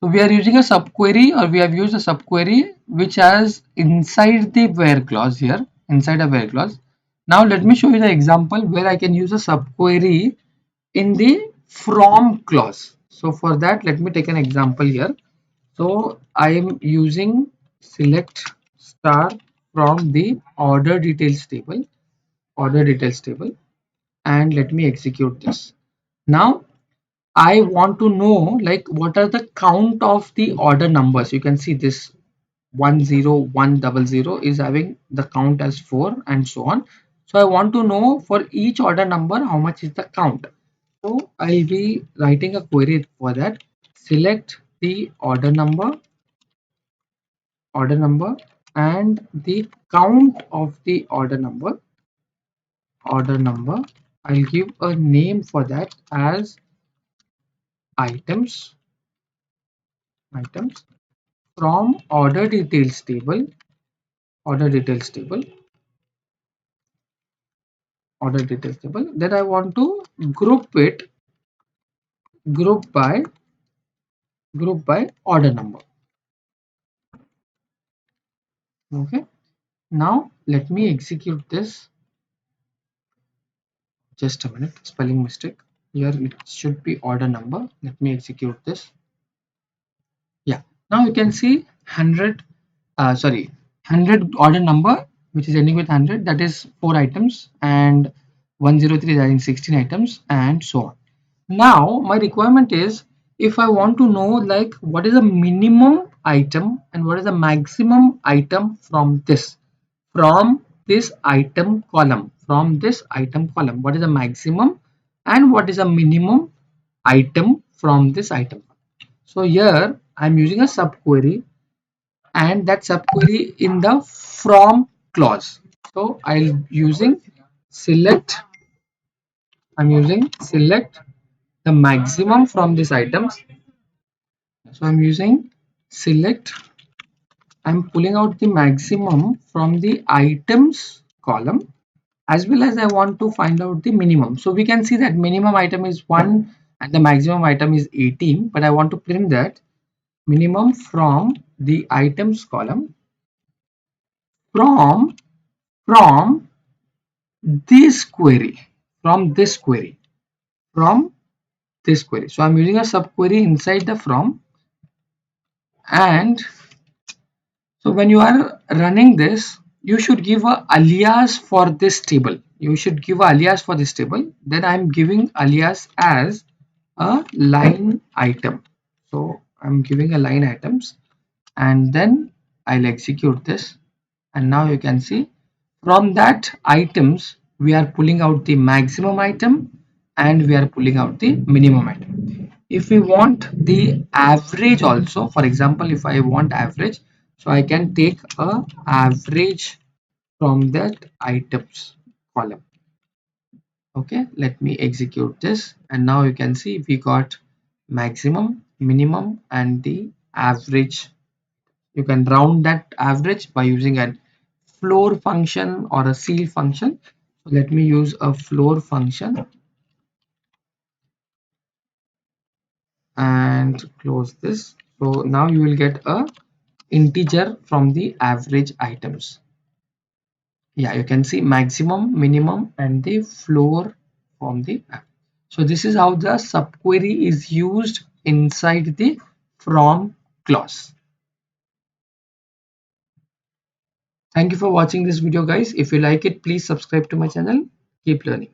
So we are using a subquery, or we have used a subquery which has inside the where clause here, inside a where clause. Now let me show you the example where I can use a subquery in the from clause. So for that, let me take an example here. So I am using select star from the order details table, and let me execute this. Now I want to know like what are the count of the order numbers. You can see this 10100 is having the count as 4 and so on. So I want to know for each order number how much is the count. So I'll be writing a query for that. Select the order number and the count of the order number. I'll give a name for that as items from order details table then I want to group by order number. Okay, now let me execute this. Just a minute, spelling mistake here. It should be order number. Let me execute this. Yeah, now you can see 100 100 order number which is ending with 100, that is 4 items, and 103 is having 16 items, and so on. Now my requirement is, if I want to know like what is the minimum item and what is the maximum item from this item column, what is the maximum and what is the minimum item from this item. So here I'm using a subquery, and that subquery in the from clause. So select I'm using select the maximum from these items. So I'm pulling out the maximum from the items column, as well as I want to find out the minimum. So we can see that minimum item is 1 and the maximum item is 18, but I want to print that minimum from the items column from from this query from this query from this query. So I'm using a subquery inside the from, and so when you are running this, you should give a alias for this table. Then I'm giving alias as a line item. So I'm giving a line items, and then I'll execute this. And now you can see from that items we are pulling out the maximum item and we are pulling out the minimum item. If we want the average also, for example, if I want average, so I can take a average from that items column. Okay, let me execute this, and now you can see we got maximum, minimum, and the average. You can round that average by using a floor function or a ceil function. So let me use a floor function and close this. So now you will get a integer from the average items. Yeah, you can see maximum, minimum, and the floor from the average. So this is how the subquery is used inside the from clause. Thank you for watching this video, guys. If you like it, please subscribe to my channel. Keep learning.